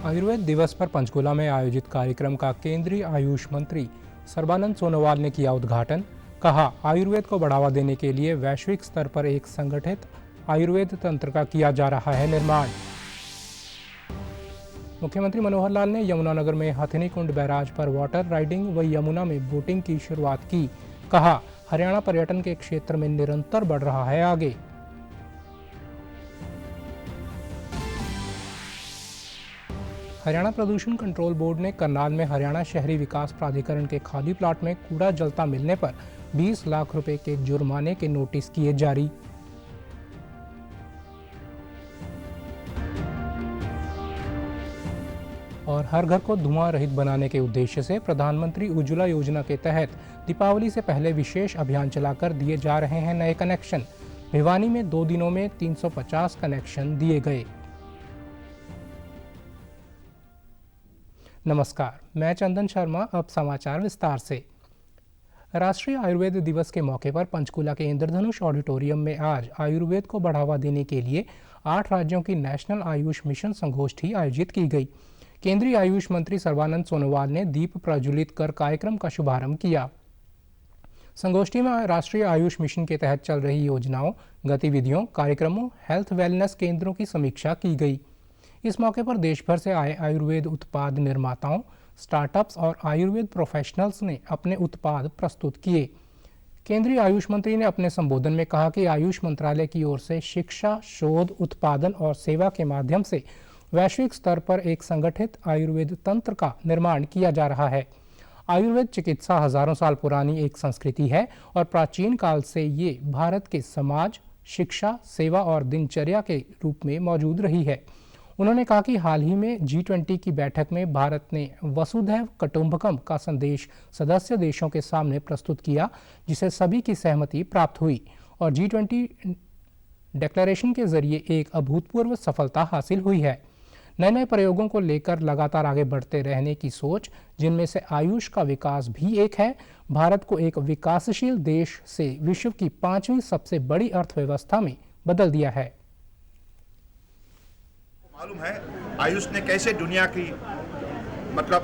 आयुर्वेद दिवस पर पंचकुला में आयोजित कार्यक्रम का केंद्रीय आयुष मंत्री सर्बानंद सोनोवाल ने किया उद्घाटन। कहा, आयुर्वेद को बढ़ावा देने के लिए वैश्विक स्तर पर एक संगठित आयुर्वेद तंत्र का किया जा रहा है निर्माण। मुख्यमंत्री मनोहर लाल ने यमुनानगर में हथिनी कुंड बैराज पर वाटर राइडिंग व यमुना में बोटिंग की शुरुआत की। कहा, हरियाणा पर्यटन के क्षेत्र में निरंतर बढ़ रहा है आगे। हरियाणा प्रदूषण कंट्रोल बोर्ड ने करनाल में हरियाणा शहरी विकास प्राधिकरण के खाली प्लाट में कूड़ा जलता मिलने पर 20 लाख रुपए के जुर्माने के नोटिस किए जारी। और हर घर को धुआं रहित बनाने के उद्देश्य से प्रधानमंत्री उज्ज्वला योजना के तहत दीपावली से पहले विशेष अभियान चलाकर दिए जा रहे हैं नए कनेक्शन। भिवानी में 2 दिनों में 350 कनेक्शन दिए गए। नमस्कार, मैं चंदन शर्मा। अब समाचार विस्तार से। राष्ट्रीय आयुर्वेद दिवस के मौके पर पंचकुला के इंद्रधनुष ऑडिटोरियम में आज आयुर्वेद को बढ़ावा देने के लिए 8 राज्यों की नेशनल आयुष मिशन संगोष्ठी आयोजित की गई। केंद्रीय आयुष मंत्री सर्बानंद सोनोवाल ने दीप प्रज्वलित कर कार्यक्रम का शुभारंभ किया। संगोष्ठी में राष्ट्रीय आयुष मिशन के तहत चल रही योजनाओं, गतिविधियों, कार्यक्रमों, हेल्थ वेलनेस केंद्रों की समीक्षा की गई। इस मौके पर देश भर से आए आयुर्वेद उत्पाद निर्माताओं, स्टार्टअप्स और आयुर्वेद प्रोफेशनल्स ने अपने उत्पाद प्रस्तुत किए। केंद्रीय आयुष मंत्री ने अपने संबोधन में कहा कि आयुष मंत्रालय की ओर से शिक्षा, शोध, उत्पादन और सेवा के माध्यम से वैश्विक स्तर पर एक संगठित आयुर्वेद तंत्र का निर्माण किया जा रहा है। आयुर्वेद चिकित्सा हजारों साल पुरानी एक संस्कृति है और प्राचीन काल से ये भारत के समाज, शिक्षा, सेवा और दिनचर्या के रूप में मौजूद रही है। उन्होंने कहा कि हाल ही में G20 की बैठक में भारत ने वसुधैव कुटुंबकम का संदेश सदस्य देशों के सामने प्रस्तुत किया, जिसे सभी की सहमति प्राप्त हुई और G20 डिक्लेरेशन के जरिए एक अभूतपूर्व सफलता हासिल हुई है। नए नए प्रयोगों को लेकर लगातार आगे बढ़ते रहने की सोच, जिनमें से आयुष का विकास भी एक है, भारत को एक विकासशील देश से विश्व की 5वीं सबसे बड़ी अर्थव्यवस्था में बदल दिया है। मालूम है आयुष ने कैसे दुनिया की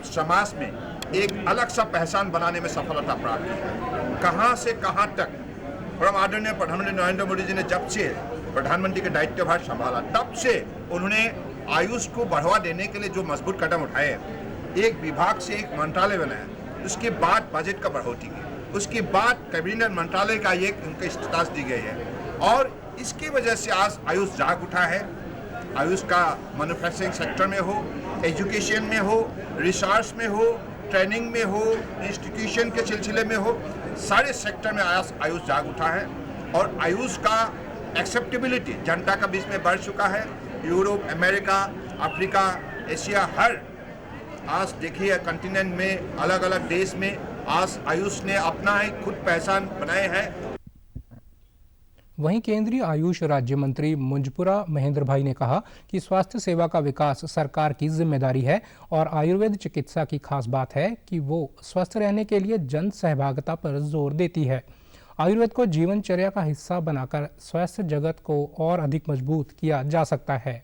समाज में एक अलग सा पहचान बनाने में सफलता प्राप्त की है। कहां से कहां तक परम आदरणीय प्रधानमंत्री नरेंद्र मोदी जी ने जब से प्रधानमंत्री के दायित्वभार संभाला, तब से उन्होंने आयुष को बढ़ावा देने के लिए जो मजबूत कदम उठाए, एक विभाग से एक मंत्रालय बनाया, उसके बाद बजट का बढ़ोतरी की, उसके बाद कैबिनेट मंत्रालय का एक उनके स्टेटस दी गई है और इसकी वजह से आज आयुष जाग उठा है। आयुष का मैन्युफैक्चरिंग सेक्टर में हो, एजुकेशन में हो, रिसर्च में हो, ट्रेनिंग में हो, इंस्टीट्यूशन के सिलसिले में हो, सारे सेक्टर में आयुष जाग उठा है और आयुष का एक्सेप्टेबिलिटी जनता का बीच में बढ़ चुका है। यूरोप, अमेरिका, अफ्रीका, एशिया, हर आज देखिए कंटिनेंट में, अलग अलग देश में आज आयुष ने अपना एक खुद पहचान बनाए है। वहीं केंद्रीय आयुष राज्य मंत्री मुंजपुरा महेंद्र भाई ने कहा कि स्वास्थ्य सेवा का विकास सरकार की जिम्मेदारी है और आयुर्वेद चिकित्सा की खास बात है कि वो स्वस्थ रहने के लिए जन सहभागिता पर जोर देती है। आयुर्वेद को जीवनचर्या का हिस्सा बनाकर स्वास्थ्य जगत को और अधिक मजबूत किया जा सकता है।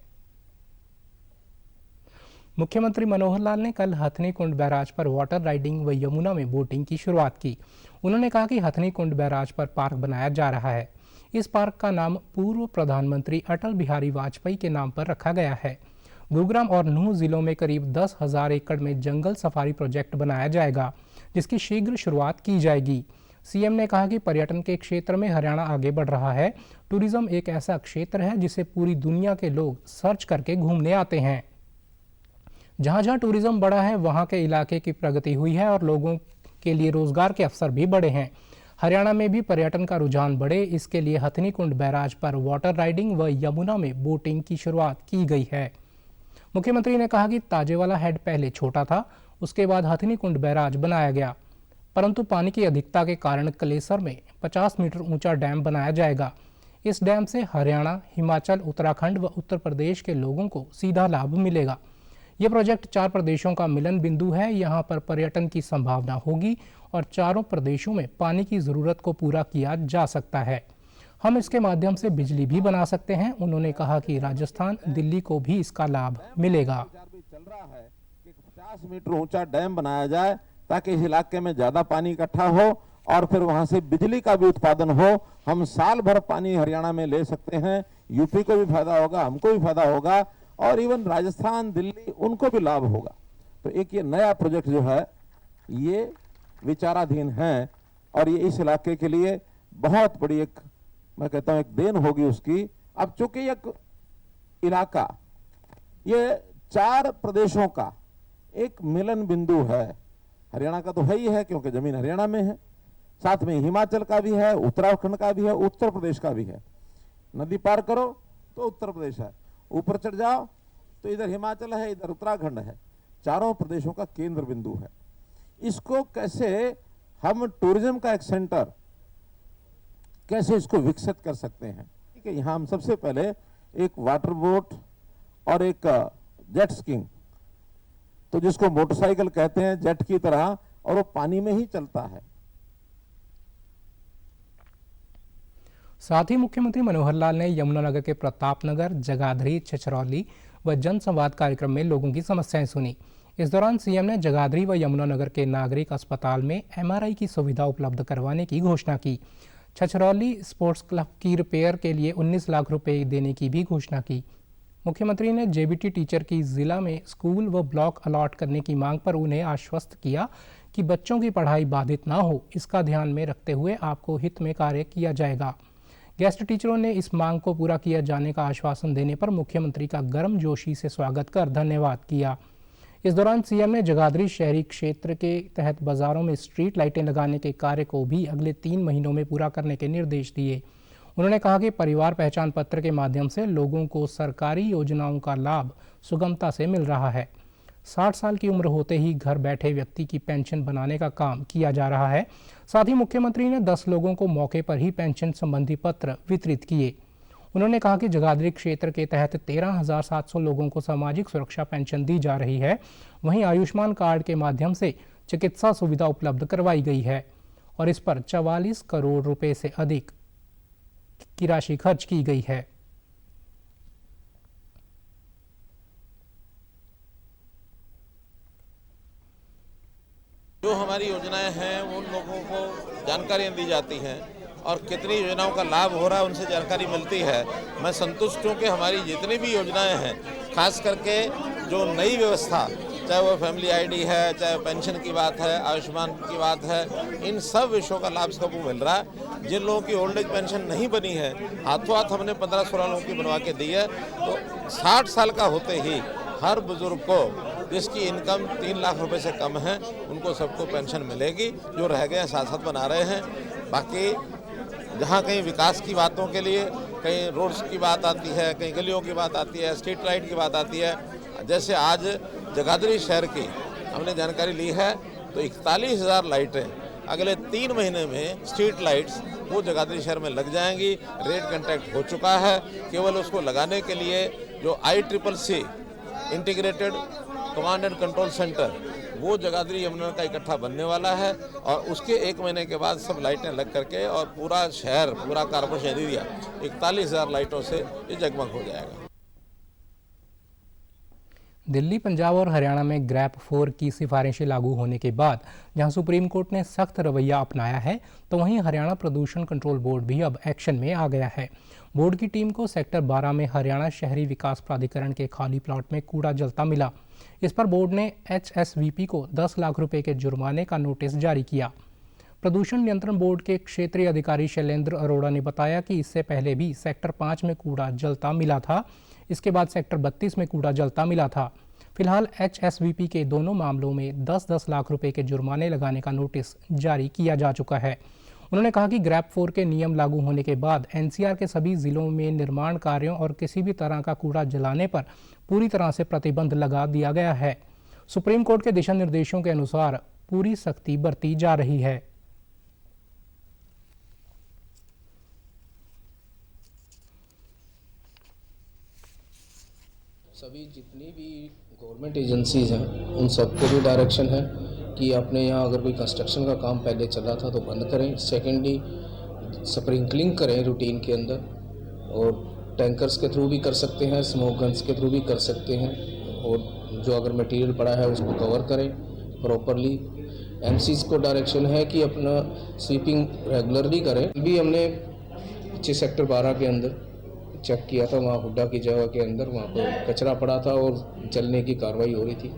मुख्यमंत्री मनोहर लाल ने कल हथनी कुंड बैराज पर वाटर राइडिंग व यमुना में बोटिंग की शुरुआत की। उन्होंने कहा कि हथनी कुंड बैराज पर पार्क बनाया जा रहा है। इस पार्क का नाम पूर्व प्रधानमंत्री अटल बिहारी वाजपेयी के नाम पर रखा गया है। गुरुग्राम और नूह जिलों में करीब 10,000 एकड़ में जंगल सफारी प्रोजेक्ट बनाया जाएगा, जिसकी शीघ्र शुरुआत की जाएगी। सीएम ने कहा कि पर्यटन के क्षेत्र में हरियाणा आगे बढ़ रहा है। टूरिज्म एक ऐसा क्षेत्र है जिसे पूरी दुनिया के लोग सर्च करके घूमने आते हैं। जहां जहां टूरिज्म बढ़ा है, वहां के इलाके की प्रगति हुई है और लोगों के लिए रोजगार के अवसर भी बढ़े हैं। हरियाणा में भी पर्यटन का रुझान बढ़े, इसके लिए हथनी कुंड बैराज पर वाटर राइडिंग व यमुना में बोटिंग की शुरुआत की गई है। मुख्यमंत्री ने कहा कि ताजेवाला हेड पहले छोटा था, उसके बाद हथनी कुंड बैराज बनाया गया, परंतु पानी की अधिकता के कारण कलेसर में 50 मीटर ऊंचा डैम बनाया जाएगा। इस डैम से हरियाणा, हिमाचल, उत्तराखंड व उत्तर प्रदेश के लोगों को सीधा लाभ मिलेगा। यह प्रोजेक्ट 4 प्रदेशों का मिलन बिंदु है। यहाँ पर पर्यटन की संभावना होगी और चारों प्रदेशों में पानी की जरूरत को पूरा किया जा सकता है। हम इसके माध्यम से बिजली भी बना सकते हैं। उन्होंने कहा कि राजस्थान, दिल्ली को भी इसका लाभ मिलेगा। चल रहा है कि 50 मीटर ऊंचा डैम बनाया जाए ताकि इस इलाके में ज्यादा पानी इकट्ठा हो और फिर वहां से बिजली का भी उत्पादन हो। हम साल भर पानी हरियाणा में ले सकते हैं, यूपी को भी फायदा होगा, हमको भी फायदा होगा और इवन राजस्थान, दिल्ली, उनको भी लाभ होगा। तो एक ये नया प्रोजेक्ट जो है ये विचाराधीन है और ये इस इलाके के लिए बहुत बड़ी एक, मैं कहता हूं, एक देन होगी उसकी। अब चूंकि एक इलाका ये 4 प्रदेशों का एक मिलन बिंदु है, हरियाणा का तो है ही है क्योंकि जमीन हरियाणा में है, साथ में हिमाचल का भी है, उत्तराखंड का भी है, उत्तर प्रदेश का भी है। नदी पार करो तो उत्तर प्रदेश है, ऊपर चढ़ जाओ तो इधर हिमाचल है, इधर उत्तराखंड है, चारों प्रदेशों का केंद्र बिंदु है। इसको कैसे हम टूरिज्म का एक सेंटर कैसे इसको विकसित कर सकते हैं। ठीक है, यहाँ हम सबसे पहले एक वाटर बोट और एक जेट स्कीइंग, तो जिसको मोटरसाइकिल कहते हैं जेट की तरह, और वो पानी में ही चलता है। साथ ही मुख्यमंत्री मनोहर लाल ने यमुनानगर के प्रतापनगर, जगाधरी, छछरौली व जन संवाद कार्यक्रम में लोगों की समस्याएं सुनी। इस दौरान सीएम ने जगाधरी व यमुनानगर के नागरिक अस्पताल में एमआरआई की सुविधा उपलब्ध करवाने की घोषणा की। छछरौली स्पोर्ट्स क्लब की रिपेयर के लिए 19 लाख रुपए देने की भी घोषणा की। मुख्यमंत्री ने जेबीटी टीचर की जिला में स्कूल व ब्लॉक अलॉट करने की मांग पर उन्हें आश्वस्त किया कि बच्चों की पढ़ाई बाधित ना हो, इसका ध्यान में रखते हुए आपको हित में कार्य किया जाएगा। गेस्ट टीचरों ने इस मांग को पूरा किया जाने का आश्वासन देने पर मुख्यमंत्री का गर्मजोशी से स्वागत कर धन्यवाद किया। इस दौरान सीएम ने जगाधरी शहरी क्षेत्र के तहत बाजारों में स्ट्रीट लाइटें लगाने के कार्य को भी अगले 3 महीनों में पूरा करने के निर्देश दिए। उन्होंने कहा कि परिवार पहचान पत्र के माध्यम से लोगों को सरकारी योजनाओं का लाभ सुगमता से मिल रहा है। 60 साल की उम्र होते ही घर बैठे व्यक्ति की पेंशन बनाने का काम किया जा रहा है। साथ ही मुख्यमंत्री ने 10 लोगों को मौके पर ही पेंशन संबंधी पत्र वितरित किए। उन्होंने कहा कि जगाधरी क्षेत्र के तहत 13,700 लोगों को सामाजिक सुरक्षा पेंशन दी जा रही है। वहीं आयुष्मान कार्ड के माध्यम से चिकित्सा सुविधा उपलब्ध करवाई गई है और इस पर 44 करोड़ रुपए से अधिक की राशि खर्च की गई है। जो हमारी योजनाएं हैं उन लोगों को जानकारियां दी जाती हैं और कितनी योजनाओं का लाभ हो रहा है उनसे जानकारी मिलती है। मैं संतुष्ट हूँ कि हमारी जितनी भी योजनाएं हैं, खास करके जो नई व्यवस्था, चाहे वो फैमिली आईडी है, चाहे पेंशन की बात है, आयुष्मान की बात है, इन सब विषयों का लाभ सबको मिल रहा है। जिन लोगों की ओल्ड एज पेंशन नहीं बनी है, हाथों हाथ हमने 15-16 लोगों की बनवा के दी है। तो 60 साल का होते ही हर बुजुर्ग को जिसकी इनकम 3 लाख रुपए से कम है, उनको सबको पेंशन मिलेगी। जो रह गए साथ साथ बना रहे हैं। बाकी जहाँ कहीं विकास की बातों के लिए, कहीं रोड्स की बात आती है, कहीं गलियों की बात आती है, स्ट्रीट लाइट की बात आती है, जैसे आज जगाधरी शहर की हमने जानकारी ली है तो 41,000 लाइटें अगले 3 महीने में स्ट्रीट लाइट्स वो जगाधरी शहर में लग जाएंगी। रेट कॉन्ट्रैक्ट हो चुका है। केवल उसको लगाने के लिए जो ICCC integrated command and control centre वो जगाधरी यमुनानगर का इकट्ठा बनने वाला है और उसके 1 महीने के बाद सब लाइटें लग करके और पूरा शहर, पूरा कॉर्पोरेशन एरिया 41,000 लाइटों से ये जगमग हो जाएगा। दिल्ली, पंजाब और हरियाणा में ग्रैप 4 की सिफारिशें लागू होने के बाद जहां सुप्रीम कोर्ट ने सख्त रवैया अपनाया है, तो वहीं हरियाणा प्रदूषण कंट्रोल बोर्ड भी अब एक्शन में आ गया है। बोर्ड की टीम को सेक्टर 12 में हरियाणा शहरी विकास प्राधिकरण के खाली प्लॉट में कूड़ा जलता मिला। इस पर बोर्ड ने HSVP को 10 लाख रुपए के जुर्माने का नोटिस जारी किया। प्रदूषण नियंत्रण बोर्ड के क्षेत्रीय अधिकारी शैलेंद्र अरोड़ा ने बताया कि इससे पहले भी सेक्टर 5 में कूड़ा जलता मिला था। इसके बाद सेक्टर 32 में कूड़ा जलता मिला था। फिलहाल HSVP के दोनों मामलों में 10-10 लाख रुपए के जुर्माने लगाने का नोटिस जारी किया जा चुका है। उन्होंने कहा कि ग्रैप 4 के नियम लागू होने के बाद NCR के सभी जिलों में निर्माण कार्यों और किसी भी तरह का कूड़ा जलाने पर पूरी तरह से प्रतिबंध लगा दिया गया है। सुप्रीम कोर्ट के दिशा निर्देशों के अनुसार पूरी सख्ती बरती जा रही है। सभी जितनी भी गवर्नमेंट एजेंसीज हैं उन सबको भी डायरेक्शन है कि अपने यहाँ अगर कोई कंस्ट्रक्शन का काम पहले चल रहा था तो बंद करें। सेकेंडली स्प्रिंकलिंग करें रूटीन के अंदर, और टैंकर्स के थ्रू भी कर सकते हैं, स्मोक गन्स के थ्रू भी कर सकते हैं। और जो अगर मटेरियल पड़ा है उसको कवर करें प्रॉपरली। एमसीज को डायरेक्शन है कि अपना स्वीपिंग रेगुलरली करें। अभी हमने पीछे सेक्टर 12 के अंदर चेक किया था, वहाँ हुड्डा की जगह के अंदर वहाँ पर कचरा पड़ा था और जलने की कार्रवाई हो रही थी,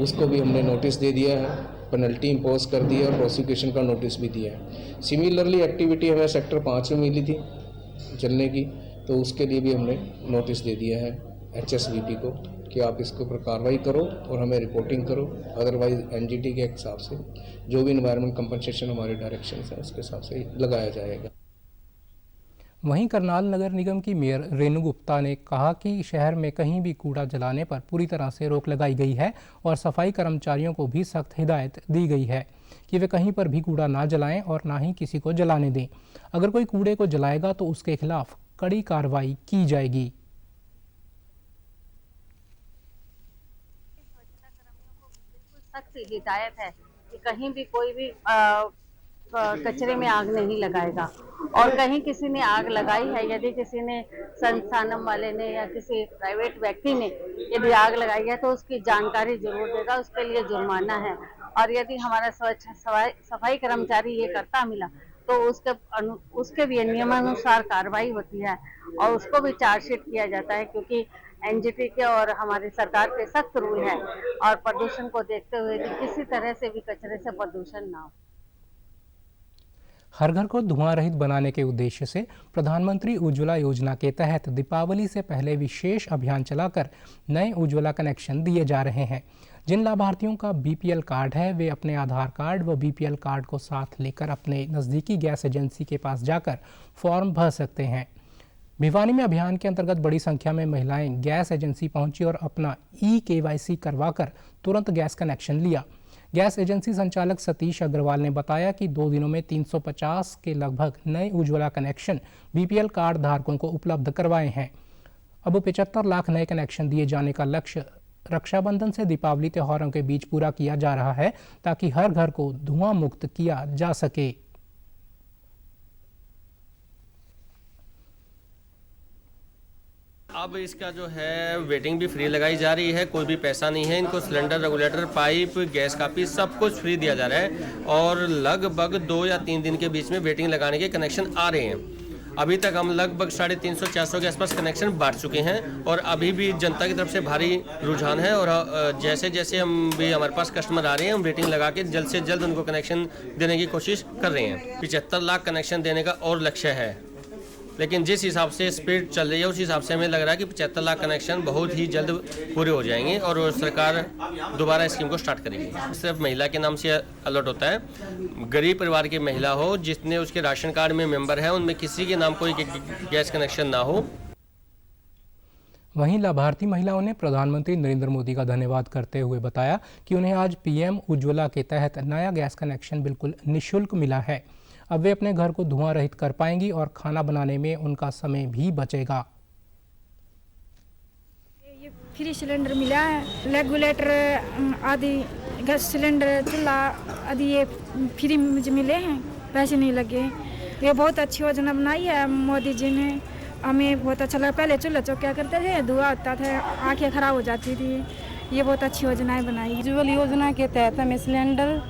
उसको भी हमने नोटिस दे दिया है, पेनल्टी इम्पोज कर दी है और प्रोसिक्यूशन का नोटिस भी दिया है। सिमिलरली एक्टिविटी हमें सेक्टर 5 में मिली थी जलने की, तो उसके लिए भी हमने नोटिस दे दिया है HSVP को कि आप इसके ऊपर कार्रवाई करो और हमें रिपोर्टिंग करो, अदरवाइज NGT के हिसाब से जो भी इन्वायरमेंट कंपनसेशन हमारे डायरेक्शन है उसके हिसाब से लगाया जाएगा। वहीं करनाल नगर निगम की मेयर रेणु गुप्ता ने कहा कि शहर में कहीं भी कूड़ा जलाने पर पूरी तरह से रोक लगाई गई है और सफाई कर्मचारियों को भी सख्त हिदायत दी गई है कि वे कहीं पर भी कूड़ा ना जलाएं और ना ही किसी को जलाने दें। अगर कोई कूड़े को जलाएगा तो उसके खिलाफ कड़ी कार्रवाई की जाएगी। सख्त हिदायत है कि कहीं भी कोई भी कचरे में आग नहीं लगाएगा, और कहीं किसी ने आग लगाई है, यदि किसी ने संस्थानम वाले ने या किसी प्राइवेट व्यक्ति ने यदि आग लगाई है तो उसकी जानकारी जरूर देगा, उसके लिए जुर्माना है। और यदि हमारा सफाई कर्मचारी ये करता मिला तो उसके भी नियमानुसार कार्रवाई होती है और उसको भी चार्जशीट किया जाता है, क्योंकि NGT के और हमारी सरकार के सख्त रूल है और प्रदूषण को देखते हुए कि किसी तरह से भी कचरे से प्रदूषण ना हो। हर घर को धुआं रहित बनाने के उद्देश्य से प्रधानमंत्री उज्ज्वला योजना के तहत दीपावली से पहले विशेष अभियान चलाकर नए उज्ज्वला कनेक्शन दिए जा रहे हैं। जिन लाभार्थियों का BPL कार्ड है वे अपने आधार कार्ड व BPL कार्ड को साथ लेकर अपने नज़दीकी गैस एजेंसी के पास जाकर फॉर्म भर सकते हैं। भिवानी में अभियान के अंतर्गत बड़ी संख्या में महिलाएं गैस एजेंसी पहुंची और अपना KYC करवाकर तुरंत गैस कनेक्शन लिया। गैस एजेंसी संचालक सतीश अग्रवाल ने बताया कि 2 दिनों में 350 के लगभग नए उज्ज्वला कनेक्शन BPL कार्ड धारकों को उपलब्ध करवाए हैं। अब 75 लाख नए कनेक्शन दिए जाने का लक्ष्य रक्षाबंधन से दीपावली त्योहारों के बीच पूरा किया जा रहा है ताकि हर घर को धुआं मुक्त किया जा सके। अब इसका जो है वेटिंग भी फ्री लगाई जा रही है, कोई भी पैसा नहीं है। इनको cylinder, regulator, pipe, gas copy सब कुछ फ्री दिया जा रहा है और लगभग 2 या 3 दिन के बीच में वेटिंग लगाने के कनेक्शन आ रहे हैं। अभी तक हम लगभग 350-400 के आसपास कनेक्शन बांट चुके हैं और अभी भी जनता की तरफ से भारी रुझान है और जैसे जैसे हमारे पास कस्टमर आ रहे हैं हम वेटिंग लगा के जल्द से जल्द उनको कनेक्शन देने की कोशिश कर रहे हैं। 75 लाख कनेक्शन देने का और लक्ष्य है, लेकिन जिस हिसाब से स्पीड चल रही है उस हिसाब से हमें लग रहा है कि 75 लाख कनेक्शन बहुत ही जल्द पूरे हो जाएंगे और सरकार दोबारा स्कीम को स्टार्ट करेगी। सिर्फ महिला के नाम से अलर्ट होता है, गरीब परिवार की महिला हो जितने उसके राशन कार्ड में मेंबर हैं उनमें किसी के नाम कोई गैस कनेक्शन ना हो। वहीं लाभार्थी महिलाओं ने प्रधानमंत्री नरेंद्र मोदी का धन्यवाद करते हुए बताया कि उन्हें आज PM उज्ज्वला के तहत नया गैस कनेक्शन बिल्कुल निःशुल्क मिला है। अब वे अपने घर को धुआं रहित कर पाएंगी और खाना बनाने में उनका समय भी बचेगा। ये फ्री सिलेंडर मिला है, रेगुलेटर आदि गैस सिलेंडर, चूल्हा आदि ये फ्री मुझे मिले हैं, पैसे नहीं लगे। ये बहुत अच्छी योजना बनाई है मोदी जी ने, हमें बहुत अच्छा लगा। पहले चूल्हा चौकिया करते थे, धुआं होता था, आंखें खराब हो जाती थी। ये बहुत अच्छी योजनाएं बनाई है। उज्ज्वल योजना के तहत हमें सिलेंडर,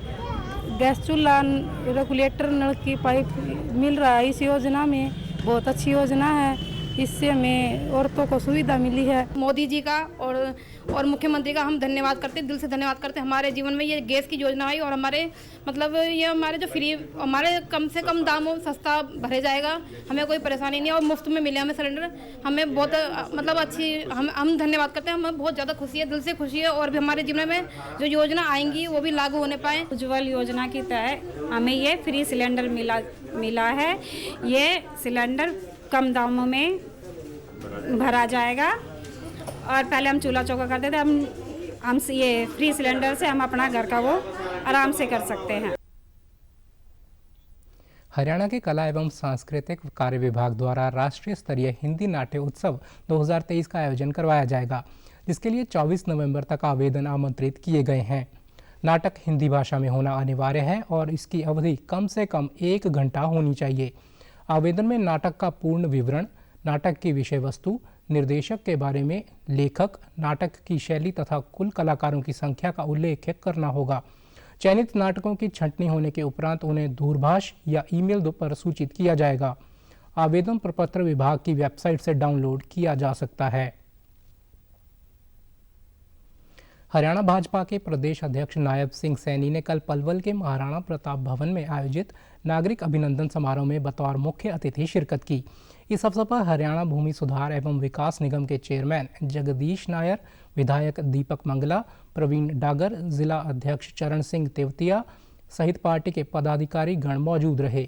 गैस चूल्हा, रेगुलेटर, नल की पाइप मिल रहा है। इस योजना में बहुत अच्छी योजना है, इससे हमें औरतों को सुविधा मिली है। मोदी जी का और मुख्यमंत्री का हम धन्यवाद करते हैं, दिल से धन्यवाद करते हैं। हमारे जीवन में ये गैस की योजना आई और हमारे मतलब ये हमारे जो फ्री, हमारे कम से कम दामों सस्ता भरे जाएगा, हमें कोई परेशानी नहीं है और मुफ्त में मिले हमें सिलेंडर। हमें बहुत मतलब अच्छी, हम धन्यवाद करते हैं, हमें बहुत ज़्यादा खुशी है, दिल से खुशी है और भी हमारे जीवन में जो योजना आएंगी वो भी लागू होने पाए। उज्ज्वल योजना के तहत हमें ये फ्री सिलेंडर मिला है। ये सिलेंडर कम दामों में भरा जाएगा और पहले हम चूल्हा चौका करते थे, हम ये फ्री सिलेंडर से हम अपना घर का वो आराम से कर सकते हैं। हरियाणा के कला एवं सांस्कृतिक कार्य विभाग द्वारा राष्ट्रीय स्तरीय हिंदी नाट्य उत्सव 2023 का आयोजन करवाया जाएगा, जिसके लिए 24 नवंबर तक आवेदन आमंत्रित किए गए हैं। नाटक हिंदी भाषा में होना अनिवार्य है और इसकी अवधि कम से कम 1 घंटा होनी चाहिए। आवेदन में नाटक का पूर्ण विवरण, नाटक की विषय वस्तु, निर्देशक के बारे में, लेखक, नाटक की शैली तथा कुल कलाकारों की संख्या का उल्लेख करना होगा। चयनित नाटकों की छंटनी होने के उपरांत उन्हें दूरभाष या ईमेल पर सूचित किया जाएगा। आवेदन प्रपत्र विभाग की वेबसाइट से डाउनलोड किया जा सकता है। हरियाणा भाजपा के प्रदेश अध्यक्ष नायब सिंह सैनी ने कल पलवल के महाराणा प्रताप भवन में आयोजित नागरिक अभिनंदन समारोह में बतौर मुख्य अतिथि शिरकत की। इस अवसर पर हरियाणा भूमि सुधार एवं विकास निगम के चेयरमैन जगदीश नायर, विधायक दीपक मंगला, प्रवीण डागर, जिला अध्यक्ष चरण सिंह तेवतिया सहित पार्टी के पदाधिकारी गण मौजूद रहे।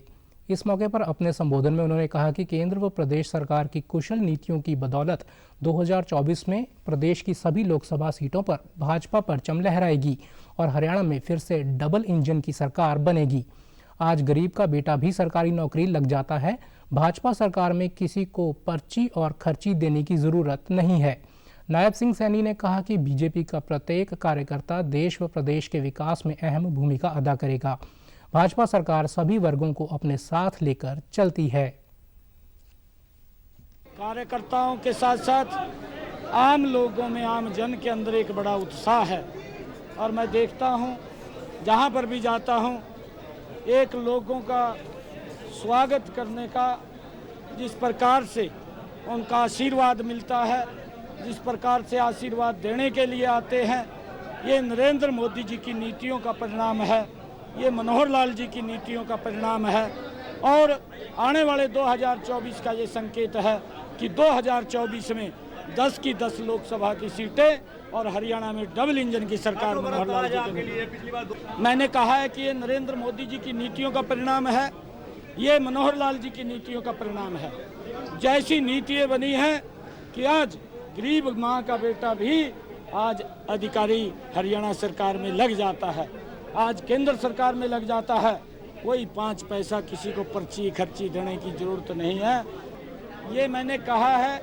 इस मौके पर अपने संबोधन में उन्होंने कहा कि केंद्र व प्रदेश सरकार की कुशल नीतियों की बदौलत 2024 में प्रदेश की सभी लोकसभा सीटों पर भाजपा परचम लहराएगी और हरियाणा में फिर से डबल इंजन की सरकार बनेगी। आज गरीब का बेटा भी सरकारी नौकरी लग जाता है। भाजपा सरकार में किसी को पर्ची और खर्ची देने की जरूरत नहीं है। नायब सिंह सैनी ने कहा कि बीजेपी का प्रत्येक कार्यकर्ता देश व प्रदेश के विकास में अहम भूमिका अदा करेगा। भाजपा सरकार सभी वर्गों को अपने साथ लेकर चलती है। कार्यकर्ताओं के साथ साथ आम लोगों में, आम जन के अंदर एक बड़ा उत्साह है और मैं देखता हूं, जहां पर भी जाता हूं, एक लोगों का स्वागत करने का, जिस प्रकार से उनका आशीर्वाद मिलता है, जिस प्रकार से आशीर्वाद देने के लिए आते हैं, ये नरेंद्र मोदी जी की नीतियों का परिणाम है, ये मनोहर लाल जी की नीतियों का परिणाम है और आने वाले 2024 का ये संकेत है कि 2024 में 10 की 10 लोकसभा की सीटें और हरियाणा में डबल इंजन की सरकार मनोहर लाल जी के लिए। मैंने कहा है कि ये नरेंद्र मोदी जी की नीतियों का परिणाम है, ये मनोहर लाल जी की नीतियों का परिणाम है। जैसी नीतियाँ बनी हैं कि आज गरीब माँ का बेटा भी आज अधिकारी हरियाणा सरकार में लग जाता है, आज केंद्र सरकार में लग जाता है। कोई 5 पैसा किसी को पर्ची खर्ची देने की जरूरत नहीं है। ये मैंने कहा है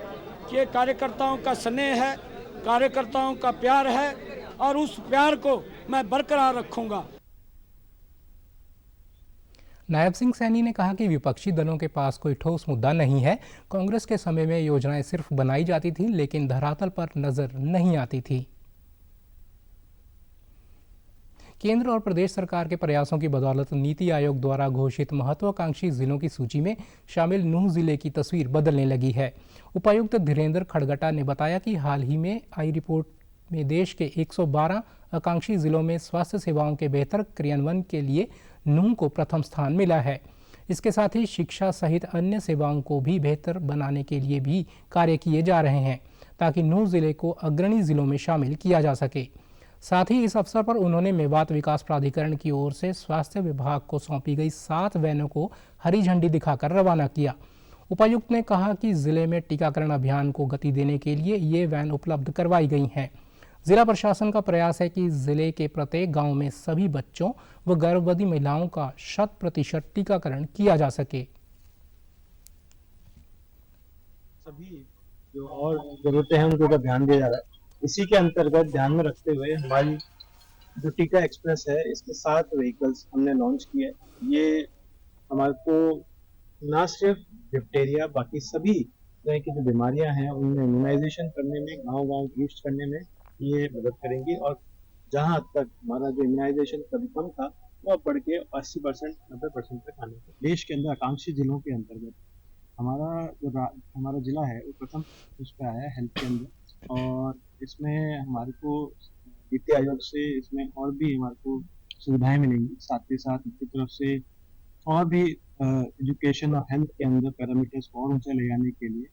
कि कार्यकर्ताओं का स्नेह है, कार्यकर्ताओं का प्यार है और उस प्यार को मैं बरकरार रखूंगा। नायब सिंह सैनी ने कहा कि विपक्षी दलों के पास कोई ठोस मुद्दा नहीं है। कांग्रेस के समय में योजनाएं सिर्फ बनाई जाती थीं, लेकिन धरातल पर नजर नहीं आती थी। केंद्र और प्रदेश सरकार के प्रयासों की बदौलत नीति आयोग द्वारा घोषित महत्वाकांक्षी जिलों की सूची में शामिल नूंह जिले की तस्वीर बदलने लगी है। उपायुक्त धीरेन्द्र खड़गटा ने बताया कि हाल ही में आई रिपोर्ट में देश के 112 आकांक्षी जिलों में स्वास्थ्य सेवाओं के बेहतर क्रियान्वयन के लिए नूंह को प्रथम स्थान मिला है। इसके साथ ही शिक्षा सहित अन्य सेवाओं को भी बेहतर बनाने के लिए भी कार्य किए जा रहे हैं, ताकि नूंह जिले को अग्रणी जिलों में शामिल किया जा सके। साथ ही इस अवसर पर उन्होंने मेवात विकास प्राधिकरण की ओर से स्वास्थ्य विभाग को सौंपी गई 7 वैनों को हरी झंडी दिखाकर रवाना किया। उपायुक्त ने कहा कि जिले में टीकाकरण अभियान को गति देने के लिए ये वैन उपलब्ध करवाई गई हैं। जिला प्रशासन का प्रयास है कि जिले के प्रत्येक गांव में सभी बच्चों व गर्भवती महिलाओं का 100% टीकाकरण किया जा सके। सभी जो और जरूरतें हैं उनको ध्यान दिया जा रहा है। इसी के अंतर्गत ध्यान में रखते हुए हमारी जो टीका एक्सप्रेस है, इसके 7 व्हीकल्स हमने लॉन्च किए। ये हमारे को न सिर्फ डिप्टेरिया, बाकी सभी तरह की जो बीमारियां हैं उनमें इम्यूनाइजेशन करने में, गांव-गांव रीच करने में ये मदद करेंगी। और जहां तक हमारा जो इम्यूनाइजेशन कभी कम था वो अब बढ़ के 80% 90% तक आने का। देश के अंदर आकांक्षी जिलों के अंतर्गत हमारा जिला है वो प्रथम उस पर आया है हेल्थ के अंदर। और इसमें हमारे को नीति आयोग से इसमें और भी हमारे को सुविधाएं मिलेंगी। साथ ही साथ इसकी तरफ से और भी एजुकेशन और हेल्थ के अंदर पैरामीटर्स को और ऊंचा ले जाने के लिए।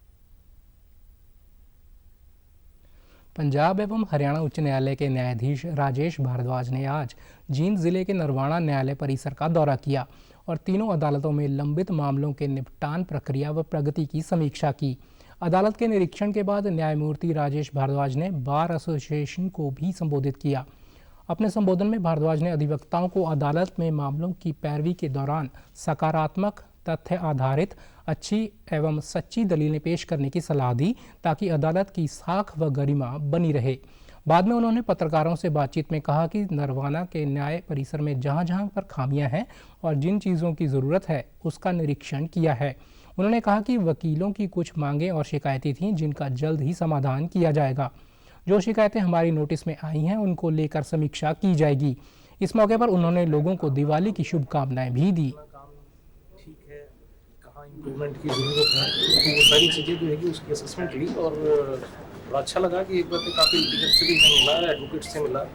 पंजाब एवं हरियाणा उच्च न्यायालय के न्यायाधीश राजेश भारद्वाज ने आज जींद जिले के नरवाणा न्यायालय परिसर का दौरा किया और तीनों अदालतों में लंबित मामलों के निपटान प्रक्रिया व प्रगति की समीक्षा की। अदालत के निरीक्षण के बाद न्यायमूर्ति राजेश भारद्वाज ने बार एसोसिएशन को भी संबोधित किया। अपने संबोधन में भारद्वाज ने अधिवक्ताओं को अदालत में मामलों की पैरवी के दौरान सकारात्मक, तथ्य आधारित, अच्छी एवं सच्ची दलीलें पेश करने की सलाह दी, ताकि अदालत की साख व गरिमा बनी रहे। बाद में उन्होंने पत्रकारों से बातचीत में कहा कि नरवाना के न्याय परिसर में जहां जहां पर खामियां हैं और जिन चीज़ों की ज़रूरत है उसका निरीक्षण किया है। उन्होंने कहा कि वकीलों की कुछ मांगें और शिकायतें थीं जिनका जल्द ही समाधान किया जाएगा। जो शिकायतें हमारी नोटिस में आई हैं उनको लेकर समीक्षा की जाएगी। इस मौके पर उन्होंने लोगों को दिवाली की शुभकामनाएं भी दी। ठीक है, कहाँ इम्प्रूवमेंट की ज़रूरत है, तो वो सारी चीज़ें जो है कि उसकी असेसमेंट ली और बड़ा अच्छा लगा कि एक बार तो काफ़ी लीगल से भी मिला, एडवोकेट से मिला,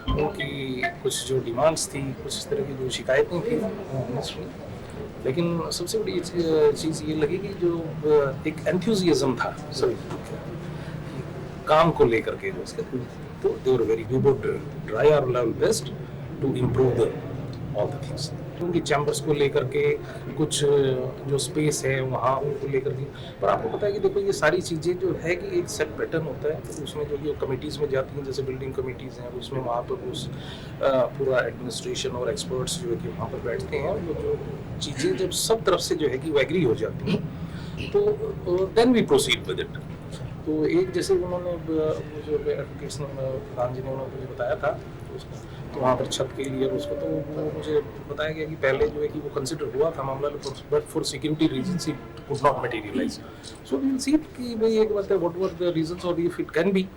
उनकी कुछ जो डिमांड्स थी, कुछ इस तरह की जो शिकायतें थी मिनिस्ट्री, लेकिन सबसे बड़ी चीज़ ये लगी कि जो एक एंथुजियाज्म था सभी काम को लेकर के जो उसके, तो they were very we would try our level best to improve all the things. उनकी चैम्बर्स को लेकर के कुछ जो स्पेस है वहाँ उनको लेकर के, पर आपको पता है कि देखो ये सारी चीज़ें जो है कि एक सेट पैटर्न होता है, तो उसमें जो कमिटीज़ में जाती हैं, जैसे बिल्डिंग कमिटीज़ हैं, उसमें वहाँ पर उस पूरा एडमिनिस्ट्रेशन और एक्सपर्ट्स जो है कि वहाँ पर बैठते हैं, वो जो चीज़ें जब सब तरफ से जो है कि वो एग्री हो जाती हैं तो then we proceed with it. तो एक जैसे उन्होंने जो एडवोकेट्स प्रधान जी ने उन्होंने मुझे बताया था उसको, तो वहाँ पर छत के लिए उसको, तो वो मुझे बताया गया कि पहले जो है कि वो कंसिडर हुआ था मामला, but for security reasons it could not materialise. So we will see कि भाई एक बात है व्हाट वर द रीजंस और इफ इट कैन बी,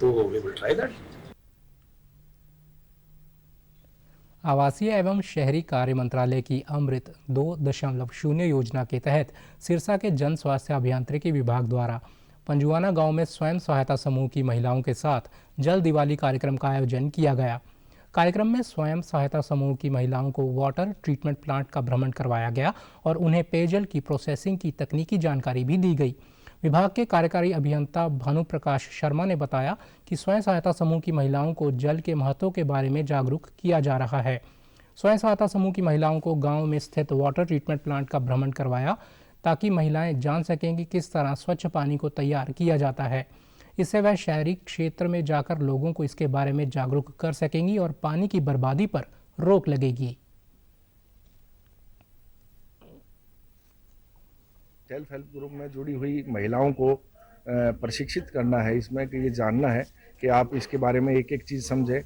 तो वी विल ट्राई दैट। आवासीय एवं शहरी कार्य मंत्रालय की अमृत 2.0 योजना के तहत सिरसा के जन स्वास्थ्य अभियांत्रिकी विभाग द्वारा पंजुआना गांव में स्वयं सहायता समूह की महिलाओं के साथ जल दिवाली कार्यक्रम का आयोजन किया गया। कार्यक्रम में स्वयं सहायता समूह की महिलाओं को वाटर ट्रीटमेंट प्लांट का भ्रमण करवाया गया और उन्हें पेयजल की प्रोसेसिंग की तकनीकी जानकारी भी दी गई। विभाग के कार्यकारी अभियंता भानु प्रकाश शर्मा ने बताया कि स्वयं सहायता समूह की महिलाओं को जल के महत्व के बारे में जागरूक किया जा रहा है। स्वयं सहायता समूह की महिलाओं को गाँव में स्थित वाटर ट्रीटमेंट प्लांट का भ्रमण करवाया ताकि महिलाएं जान सकें कि किस तरह स्वच्छ पानी को तैयार किया जाता है। इससे वह शहरी क्षेत्र में जाकर लोगों को इसके बारे में जागरूक कर सकेंगी और पानी की बर्बादी पर रोक लगेगी। सेल्फ हेल्प ग्रुप में जुड़ी हुई महिलाओं को प्रशिक्षित करना है, इसमें कि ये जानना है कि आप इसके बारे में एक एक चीज़ समझें।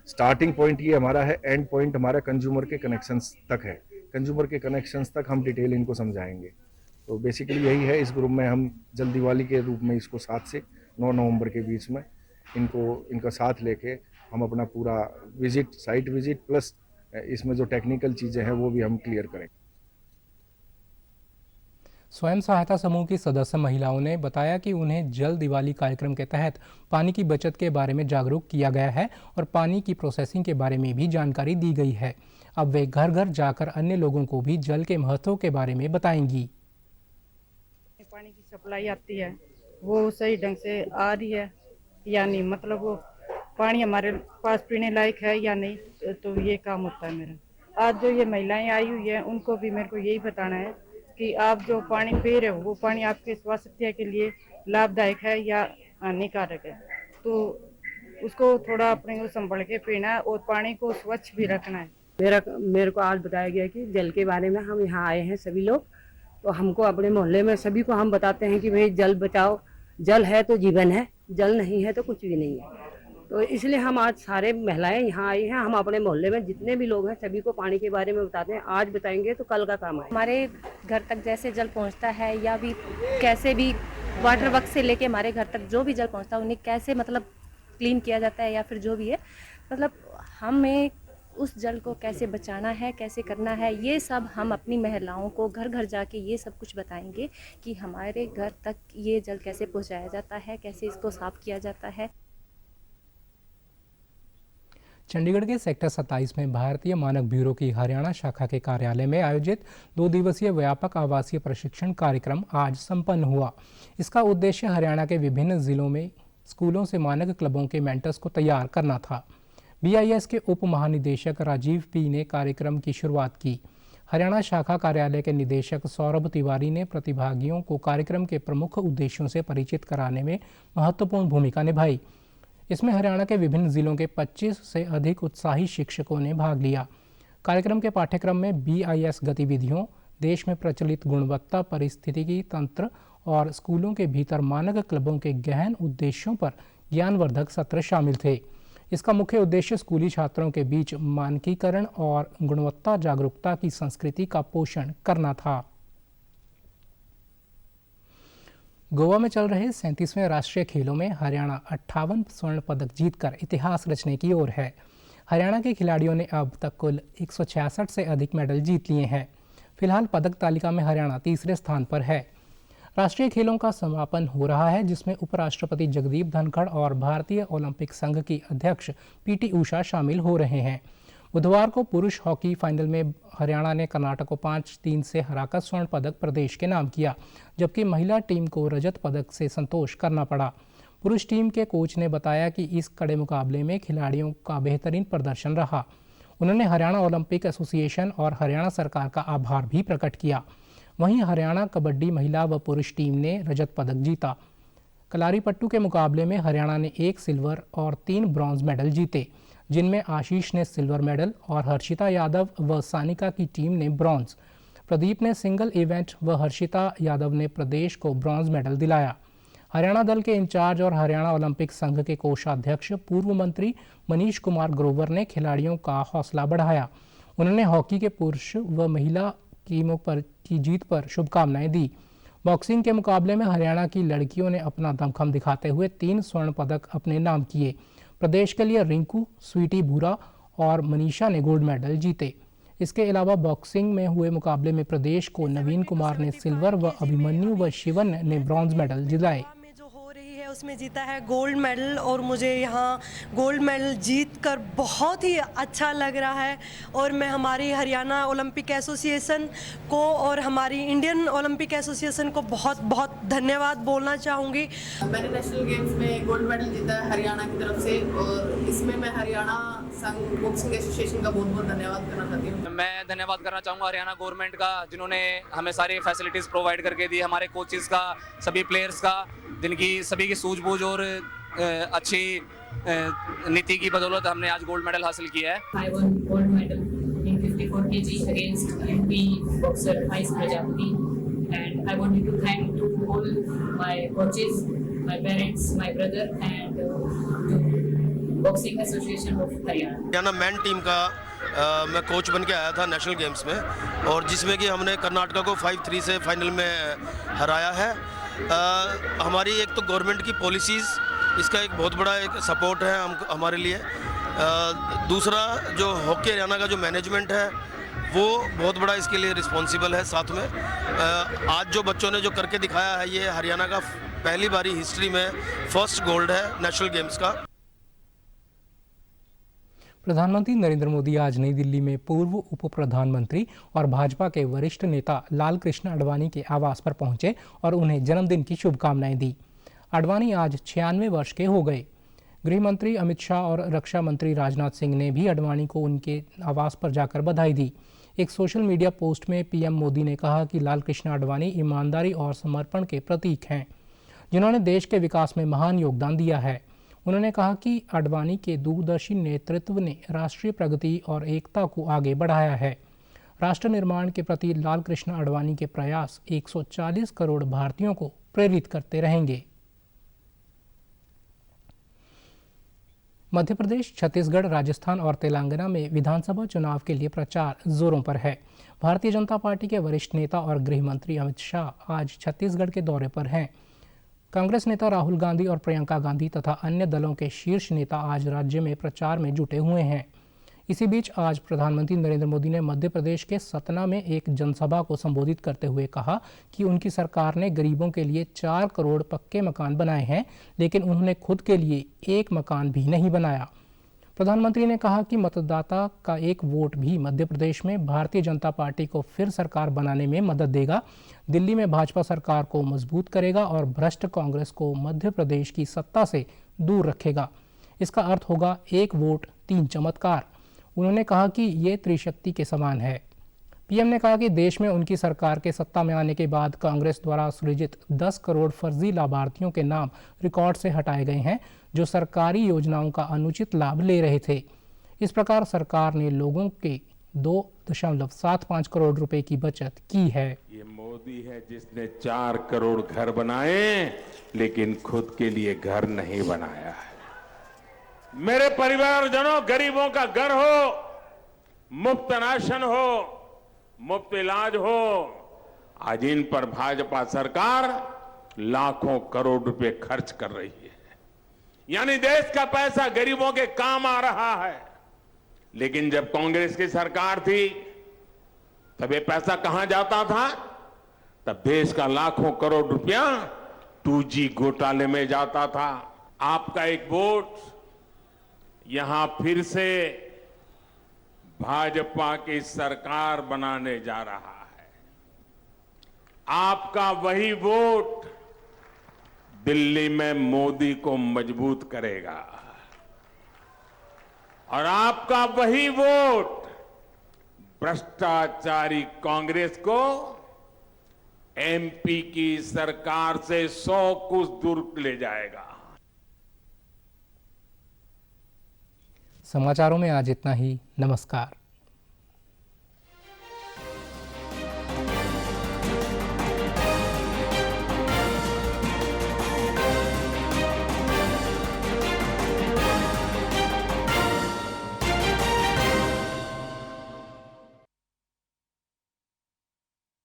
स्टार्टिंग पॉइंट ये हमारा है, एंड पॉइंट हमारा कंज्यूमर के कनेक्शंस तक है। कंज्यूमर के कनेक्शंस तक हम डिटेल इनको समझाएंगे। तो बेसिकली यही है, इस ग्रुप में हम जल दिवाली के रूप में इसको 7 से 9 नवंबर के बीच में इनका साथ लेके हम अपना पूरा विजिट, साइट विजिट प्लस इसमें जो टेक्निकल चीज़ें हैं वो भी हम क्लियर करेंगे। स्वयं सहायता समूह की सदस्य महिलाओं ने बताया कि उन्हें जल दिवाली कार्यक्रम के तहत पानी की बचत के बारे में जागरूक किया गया है और पानी की प्रोसेसिंग के बारे में भी जानकारी दी गई है। अब वे घर घर जाकर अन्य लोगों को भी जल के महत्व के बारे में बताएंगी। पानी की सप्लाई आती है वो सही ढंग से आ रही है या नहीं, मतलब वो पानी हमारे पास पीने लायक है या नहीं, तो ये काम होता है मेरा। आज जो ये महिलाएं आई हुई है उनको भी मेरे को यही बताना है कि आप जो पानी पी रहे हो वो पानी आपके स्वास्थ्य के लिए लाभदायक है या हानिकारक है, तो उसको थोड़ा अपने को संभल के पीना है और पानी को स्वच्छ भी रखना है। मेरे को आज बताया गया कि जल के बारे में हम यहाँ आए हैं सभी लोग, तो हमको अपने मोहल्ले में सभी को हम बताते हैं कि भाई जल बचाओ, जल है तो जीवन है, जल नहीं है तो कुछ भी नहीं है। तो इसलिए हम आज सारे महिलाएं यहाँ आई हैं, हम अपने मोहल्ले में जितने भी लोग हैं सभी को पानी के बारे में बताते हैं। आज बताएंगे तो कल का काम है। हमारे घर तक जैसे जल पहुँचता है या भी कैसे भी वाटर वर्क से लेके हमारे घर तक जो भी जल पहुँचता है उन्हें कैसे मतलब क्लीन किया जाता है या फिर जो भी है, मतलब हमें उस जल को कैसे बचाना है, कैसे करना है, ये सब हम अपनी महिलाओं को घर घर जाके ये सब कुछ बताएंगे कि हमारे घर तक ये जल कैसे पहुंचाया जाता है, कैसे इसको साफ किया जाता है। चंडीगढ़ के सेक्टर 27 में भारतीय मानक ब्यूरो की हरियाणा शाखा के कार्यालय में आयोजित 2 दिवसीय व्यापक आवासीय प्रशिक्षण कार्यक्रम आज संपन्न हुआ। इसका उद्देश्य हरियाणा के विभिन्न जिलों में स्कूलों से मानक क्लबों के मेंटर्स को तैयार करना था। BIS के उप महानिदेशक राजीव P ने कार्यक्रम की शुरुआत की। हरियाणा शाखा कार्यालय के निदेशक सौरभ तिवारी ने प्रतिभागियों को कार्यक्रम के प्रमुख उद्देश्यों से परिचित कराने में महत्वपूर्ण भूमिका निभाई। इसमें हरियाणा के विभिन्न जिलों के 25 से अधिक उत्साही शिक्षकों ने भाग लिया। कार्यक्रम के पाठ्यक्रम में BIS गतिविधियों, देश में प्रचलित गुणवत्ता पारिस्थितिकी तंत्र और स्कूलों के भीतर मानक क्लबों के गहन उद्देश्यों पर ज्ञानवर्धक सत्र शामिल थे। इसका मुख्य उद्देश्य स्कूली छात्रों के बीच मानकीकरण और गुणवत्ता जागरूकता की संस्कृति का पोषण करना था। गोवा में चल रहे 37वें राष्ट्रीय खेलों में हरियाणा 58 स्वर्ण पदक जीतकर इतिहास रचने की ओर है। हरियाणा के खिलाड़ियों ने अब तक कुल 166 से अधिक मेडल जीत लिए हैं। फिलहाल पदक तालिका में हरियाणा तीसरे स्थान पर है। राष्ट्रीय खेलों का समापन हो रहा है, जिसमें उपराष्ट्रपति जगदीप धनखड़ और भारतीय ओलंपिक संघ की अध्यक्ष पीटी उषा शामिल हो रहे हैं। बुधवार को पुरुष हॉकी फाइनल में हरियाणा ने कर्नाटक को 5-3 से हराकर स्वर्ण पदक प्रदेश के नाम किया, जबकि महिला टीम को रजत पदक से संतोष करना पड़ा। पुरुष टीम के कोच ने बताया कि इस कड़े मुकाबले में खिलाड़ियों का बेहतरीन प्रदर्शन रहा। उन्होंने हरियाणा ओलंपिक एसोसिएशन और हरियाणा सरकार का आभार भी प्रकट किया। वहीं हरियाणा कबड्डी महिला व पुरुष टीम ने रजत पदक जीता। कलारीपट्टू के मुकाबले में हरियाणा ने 1 सिल्वर और 3 ब्रॉन्ज मेडल जीते, जिनमें आशीष ने सिल्वर मेडल और हर्षिता यादव व सानिका की टीम ने ब्रॉन्ज। प्रदीप ने सिंगल इवेंट व हर्षिता यादव ने प्रदेश को ब्रॉन्ज मेडल दिलाया। हरियाणा दल के इंचार्ज और हरियाणा ओलंपिक संघ के कोषाध्यक्ष पूर्व मंत्री मनीष कुमार ग्रोवर ने खिलाड़ियों का हौसला बढ़ाया। उन्होंने हॉकी के पुरुष व महिला टीमों की जीत पर शुभकामनाएं दी। बॉक्सिंग के मुकाबले में हरियाणा की लड़कियों ने अपना दमखम दिखाते हुए 3 स्वर्ण पदक अपने नाम किए। प्रदेश के लिए रिंकू, स्वीटी भूरा और मनीषा ने गोल्ड मेडल जीते। इसके अलावा बॉक्सिंग में हुए मुकाबले में प्रदेश को नवीन कुमार ने सिल्वर व अभिमन्यु व शिवन ने ब्रॉन्ज मेडल दिलाए। उसमें जीता है गोल्ड मेडल और मुझे यहाँ गोल्ड मेडल जीत कर बहुत ही अच्छा लग रहा है। और मैं हमारी हरियाणा ओलंपिक एसोसिएशन को और हमारी इंडियन ओलंपिक एसोसिएशन को बहुत बहुत धन्यवाद बोलना चाहूँगी। मैंने नेशनल गेम्स में गोल्ड मेडल जीता है हरियाणा की तरफ से और इसमें मैं हरियाणा संघ बॉक्सिंग एसोसिएशन का बहुत बहुत धन्यवाद करना चाहती हूँ। मैं धन्यवाद करना चाहूँगा हरियाणा गवर्नमेंट का, जिन्होंने हमें सारी फैसिलिटीज़ प्रोवाइड करके दी, हमारे कोचेज़ का, सभी प्लेयर्स का, जिनकी सभी की सूझबूझ और अच्छी नीति की बदौलत हमने आज गोल्ड मेडल हासिल किया है। I won gold medal in 54 kg against UP boxer Ais Prajapati, and I wanted to thank to all my coaches, my parents, my brother, and to Boxing Association of Haryana. Haryana man team का मैं coach बन के आया था national games में, और जिसमें कि हमने कर्नाटका को 5-3 से फाइनल में हराया है। हमारी एक तो गवर्नमेंट की पॉलिसीज़, इसका एक बहुत बड़ा एक सपोर्ट है हमारे लिए। दूसरा जो हॉकी हरियाणा का जो मैनेजमेंट है वो बहुत बड़ा इसके लिए रिस्पॉन्सिबल है। साथ में आज जो बच्चों ने जो करके दिखाया है, ये हरियाणा का पहली बारी हिस्ट्री में फर्स्ट गोल्ड है नेशनल गेम्स का। प्रधानमंत्री नरेंद्र मोदी आज नई दिल्ली में पूर्व उप प्रधानमंत्री और भाजपा के वरिष्ठ नेता लाल कृष्ण आडवाणी के आवास पर पहुंचे और उन्हें जन्मदिन की शुभकामनाएं दी। आडवाणी आज 96 वर्ष के हो गए। गृह मंत्री अमित शाह और रक्षा मंत्री राजनाथ सिंह ने भी आडवाणी को उनके आवास पर जाकर बधाई दी। एक सोशल मीडिया पोस्ट में पीएम मोदी ने कहा कि लाल कृष्ण आडवाणी ईमानदारी और समर्पण के प्रतीक हैं, जिन्होंने देश के विकास में महान योगदान दिया है। उन्होंने कहा कि आडवाणी के दूरदर्शी नेतृत्व ने राष्ट्रीय प्रगति और एकता को आगे बढ़ाया है। राष्ट्र निर्माण के प्रति लाल कृष्ण आडवाणी के प्रयास 140 करोड़ भारतीयों को प्रेरित करते रहेंगे। मध्य प्रदेश, छत्तीसगढ़, राजस्थान और तेलंगाना में विधानसभा चुनाव के लिए प्रचार जोरों पर है। भारतीय जनता पार्टी के वरिष्ठ नेता और गृह मंत्री अमित शाह आज छत्तीसगढ़ के दौरे पर हैं। कांग्रेस नेता राहुल गांधी और प्रियंका गांधी तथा अन्य दलों के शीर्ष नेता आज राज्य में प्रचार में जुटे हुए हैं। इसी बीच आज प्रधानमंत्री नरेंद्र मोदी ने मध्य प्रदेश के सतना में एक जनसभा को संबोधित करते हुए कहा कि उनकी सरकार ने गरीबों के लिए 4 करोड़ पक्के मकान बनाए हैं, लेकिन उन्होंने खुद के लिए 1 मकान भी नहीं बनाया। प्रधानमंत्री ने कहा कि मतदाता का 1 वोट भी मध्य प्रदेश में भारतीय जनता पार्टी को फिर सरकार बनाने में मदद देगा, दिल्ली में भाजपा सरकार को मजबूत करेगा और भ्रष्ट कांग्रेस को मध्य प्रदेश की सत्ता से दूर रखेगा। इसका अर्थ होगा 1 वोट 3 चमत्कार। उन्होंने कहा कि ये त्रिशक्ति के समान है। पीएम ने कहा कि देश में उनकी सरकार के सत्ता में आने के बाद कांग्रेस द्वारा सृजित 10 करोड़ फर्जी लाभार्थियों के नाम रिकॉर्ड से हटाए गए हैं, जो सरकारी योजनाओं का अनुचित लाभ ले रहे थे। इस प्रकार सरकार ने लोगों के 2.75 करोड़ रुपए की बचत की है। ये मोदी है जिसने 4 करोड़ घर बनाए, लेकिन खुद के लिए घर नहीं बनाया है। मेरे परिवारजनों, गरीबों का घर हो, मुफ्त राशन हो, मुफ्त इलाज हो, आज इन पर भाजपा सरकार लाखों करोड़ रुपए खर्च कर रही है। यानी देश का पैसा गरीबों के काम आ रहा है। लेकिन जब कांग्रेस की सरकार थी तब ये पैसा कहां जाता था? तब देश का लाखों करोड़ रुपया 2G घोटाले में जाता था। आपका एक वोट यहां फिर से भाजपा की सरकार बनाने जा रहा है। आपका वही वोट दिल्ली में मोदी को मजबूत करेगा और आपका वही वोट भ्रष्टाचारी कांग्रेस को MP की सरकार से 100 कुछ दूर ले जाएगा। समाचारों में आज इतना ही। नमस्कार।